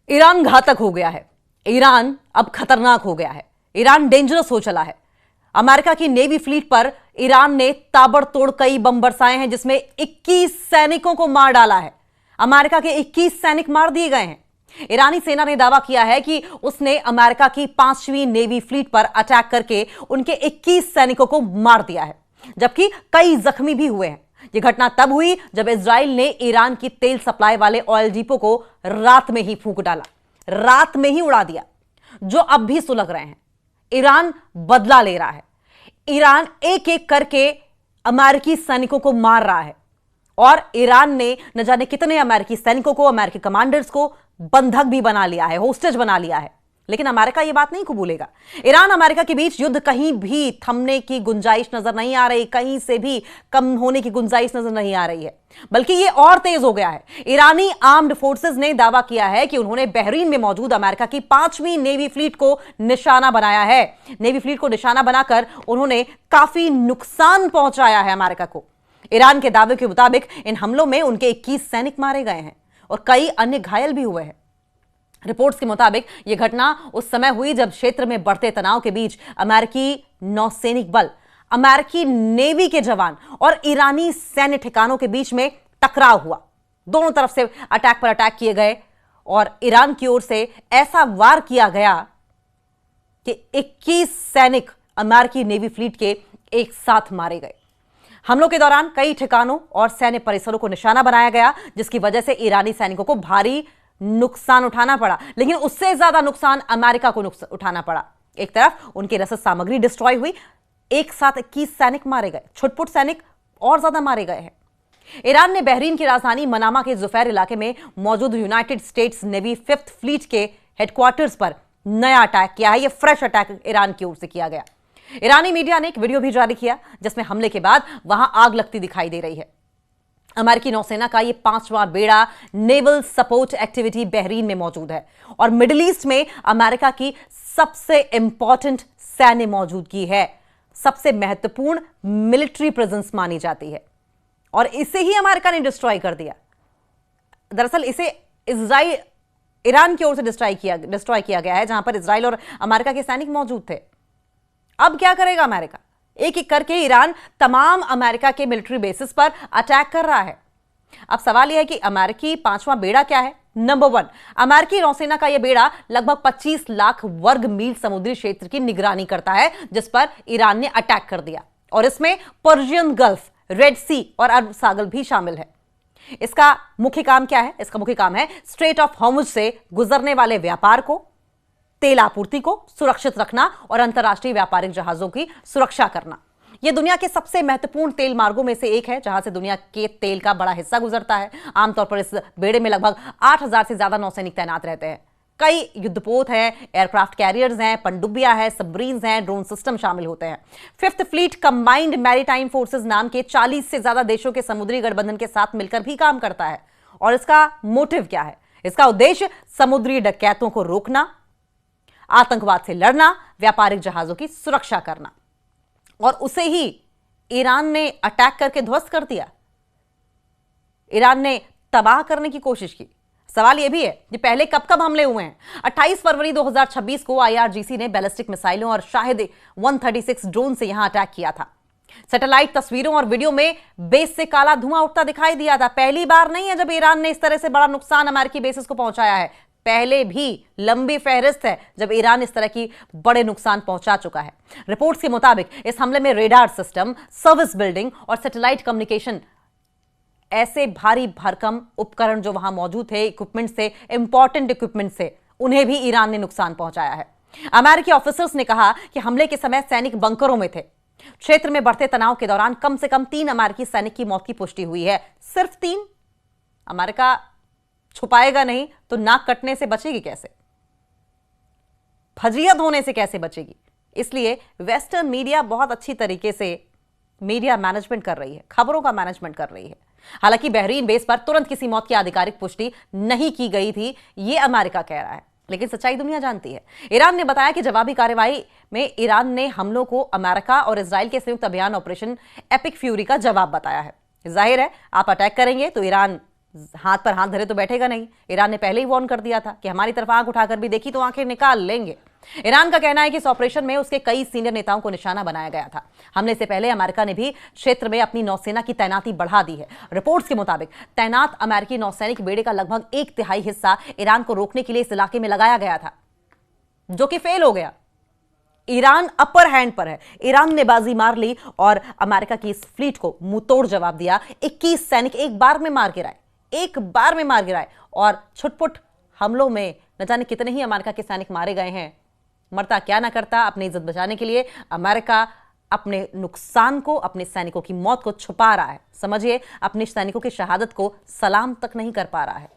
Iran घातक हो गया है। ईरान अब खतरनाक हो गया है। ईरान डेंजरस हो चला है। अमेरिका की नेवी फ्लीट पर ईरान ने ताबड़तोड़ कई बम बरसाए हैं, जिसमें 21 सैनिकों को मार डाला है। अमेरिका के 21 सैनिक मार दिए गए हैं। ईरानी सेना ने दावा किया है कि उसने अमेरिका की 5वीं नेवी फ्लीट पर अटैक करके उनके 21 सैनिकों को मार दिया है, जबकि कई जख्मी भी हुए हैं। यह घटना तब हुई जब इजराइल ने ईरान की तेल सप्लाई वाले ऑयल डिपो को रात में ही फूंक डाला, रात में ही उड़ा दिया, जो अब भी सुलग रहे हैं। ईरान बदला ले रहा है। ईरान एक एक करके अमेरिकी सैनिकों को मार रहा है और ईरान ने न जाने कितने अमेरिकी सैनिकों को, अमेरिकी कमांडर्स को बंधक भी बना लिया है, होस्टेज बना लिया है। लेकिन अमेरिका यह बात नहीं कबूलेगा। ईरान अमेरिका के बीच युद्ध कहीं भी थमने की गुंजाइश नजर नहीं आ रही, कहीं से भी कम होने की गुंजाइश नजर नहीं आ रही है, बल्कि यह और तेज हो गया है। ईरानी आर्म्ड फोर्सेस ने दावा किया है कि उन्होंने बहरीन में मौजूद अमेरिका की 5वीं नेवी फ्लीट को निशाना बनाया है। नेवी फ्लीट को निशाना बनाकर उन्होंने काफी नुकसान पहुंचाया है अमेरिका को। ईरान के दावे के मुताबिक इन हमलों में उनके 21 सैनिक मारे गए हैं और कई अन्य घायल भी हुए हैं। रिपोर्ट्स के मुताबिक यह घटना उस समय हुई जब क्षेत्र में बढ़ते तनाव के बीच अमेरिकी नौसैनिक बल, अमेरिकी नेवी के जवान और ईरानी सैन्य ठिकानों के बीच में टकराव हुआ। दोनों तरफ से अटैक पर अटैक किए गए और ईरान की ओर से ऐसा वार किया गया कि 21 सैनिक अमेरिकी नेवी फ्लीट के एक साथ मारे गए। हमलों के दौरान कई ठिकानों और सैन्य परिसरों को निशाना बनाया गया, जिसकी वजह से ईरानी सैनिकों को भारी नुकसान उठाना पड़ा, लेकिन उससे ज्यादा नुकसान अमेरिका को उठाना पड़ा। एक तरफ उनकी रसद सामग्री डिस्ट्रॉय हुई, एक साथ 21 सैनिक मारे गए, छुटपुट सैनिक और ज्यादा मारे गए हैं। ईरान ने बहरीन की राजधानी मनामा के जुफैर इलाके में मौजूद United states navy 5th fleet के हेडक्वार्टर्स पर नया अटैक किया है। यह फ्रेश अटैक ईरान की ओर से किया गया। ईरानी मीडिया ने एक वीडियो भी जारी किया जिसमें हमले के बाद वहां आग लगती दिखाई दे रही है। अमेरिकी नौसेना का यह 5वां बेड़ा नेवल सपोर्ट एक्टिविटी बहरीन में मौजूद है और मिडिल ईस्ट में अमेरिका की सबसे इंपॉर्टेंट सैन्य मौजूदगी है, सबसे महत्वपूर्ण मिलिट्री प्रेजेंस मानी जाती है और इसे ही अमेरिका ने डिस्ट्रॉय कर दिया। दरअसल इसे ईरान की ओर से डिस्ट्रॉय किया गया है, जहां पर इजराइल और अमेरिका के सैनिक मौजूद थे। अब क्या करेगा अमेरिका? एक एक करके ईरान तमाम अमेरिका के मिलिट्री बेसिस पर अटैक कर रहा है। अब सवाल यह है कि अमेरिकी 5वां बेड़ा क्या है? नंबर 1, अमेरिकी नौसेना का यह बेड़ा लगभग 25 लाख वर्ग मील समुद्री क्षेत्र की निगरानी करता है, जिस पर ईरान ने अटैक कर दिया और इसमें पर्शियन गल्फ, रेड सी और अरब सागर भी शामिल है। इसका मुख्य काम क्या है? इसका मुख्य काम है स्ट्रेट ऑफ हॉर्मुज से गुजरने वाले व्यापार को, तेल आपूर्ति को सुरक्षित रखना और अंतर्राष्ट्रीय व्यापारिक जहाजों की सुरक्षा करना। यह दुनिया के सबसे महत्वपूर्ण तेल मार्गों में से एक है, जहां से दुनिया के तेल का बड़ा हिस्सा गुजरता है। आमतौर पर इस बेड़े में लगभग 8000 से ज्यादा नौसैनिक तैनात रहते हैं। कई युद्धपोत हैं, एयरक्राफ्ट कैरियर्स हैं, पनडुब्बियां हैं, सबमरीन्स हैं, ड्रोन सिस्टम शामिल होते हैं। 5th fleet combined maritime forces नाम के 40 से ज्यादा देशों के समुद्री गठबंधन के साथ मिलकर भी काम करता है। और इसका मोटिव क्या है? इसका उद्देश्य समुद्री डकैतों को रोकना, आतंकवाद से लड़ना, व्यापारिक जहाजों की सुरक्षा करना। और उसे ही ईरान ने अटैक करके ध्वस्त कर दिया। ईरान ने तबाह करने की कोशिश की। सवाल यह भी है कि पहले कब कब हमले हुए हैं। 28 फरवरी 2026 को IRGC ने बैलिस्टिक मिसाइलों और शाहिद 136 ड्रोन से यहां अटैक किया था। सैटेलाइट तस्वीरों और वीडियो में बेस से काला धुआं उठता दिखाई दिया था। पहली बार नहीं है जब ईरान ने इस तरह से बड़ा नुकसान अमेरिकी बेसिस को पहुंचाया है। पहले भी लंबी फहरिस्त है जब ईरान इस तरह की बड़े नुकसान पहुंचा चुका है। रिपोर्ट्स के मुताबिक इस हमले में रेडार सिस्टम, सर्विस बिल्डिंग और सैटेलाइट कम्युनिकेशन, ऐसे भारी भरकम उपकरण जो वहां मौजूद थे, इक्विपमेंट से, इंपॉर्टेंट इक्विपमेंट से, उन्हें भी ईरान ने नुकसान पहुंचाया है। अमेरिकी ऑफिसर्स ने कहा कि हमले के समय सैनिक बंकरों में थे। क्षेत्र में बढ़ते तनाव के दौरान कम से कम 3 अमेरिकी सैनिक की मौत की पुष्टि हुई है। सिर्फ 3? अमेरिका छुपाएगा नहीं तो नाक कटने से बचेगी कैसे? फजीयत होने से कैसे बचेगी? इसलिए वेस्टर्न मीडिया बहुत अच्छी तरीके से मीडिया मैनेजमेंट कर रही है, खबरों का मैनेजमेंट कर रही है। हालांकि बहरीन बेस पर तुरंत किसी मौत की आधिकारिक पुष्टि नहीं की गई थी, यह अमेरिका कह रहा है, लेकिन सच्चाई दुनिया जानती है। ईरान ने बताया कि जवाबी कार्रवाई में ईरान ने हमलों को अमेरिका और इजराइल के संयुक्त अभियान ऑपरेशन एपिक फ्यूरी का जवाब बताया है। जाहिर है आप अटैक करेंगे तो ईरान हाथ पर हाथ धरे तो बैठेगा नहीं। ईरान ने पहले ही वार्न कर दिया था कि हमारी तरफ आंख उठाकर भी देखी तो आंखें निकाल लेंगे। ईरान का कहना है कि इस ऑपरेशन में उसके कई सीनियर नेताओं को निशाना बनाया गया था। हमले से पहले अमेरिका ने भी क्षेत्र में अपनी नौसेना की तैनाती बढ़ा दी है। रिपोर्ट्स के मुताबिक तैनात अमेरिकी नौसैनिक बेड़े का लगभग 1/3 हिस्सा ईरान को रोकने के लिए इस इलाके में लगाया गया था, जो कि फेल हो गया। ईरान अपर हैंड पर है। ईरान ने बाजी मार ली और अमेरिका की इस फ्लीट को मुंहतोड़ जवाब दिया। 21 सैनिक एक बार में मार गिराए और छुटपुट हमलों में न जाने कितने ही अमेरिका के सैनिक मारे गए हैं। मरता क्या ना करता, अपनी इज्जत बचाने के लिए अमेरिका अपने नुकसान को, अपने सैनिकों की मौत को छुपा रहा है। समझिए, अपने सैनिकों की शहादत को सलाम तक नहीं कर पा रहा है।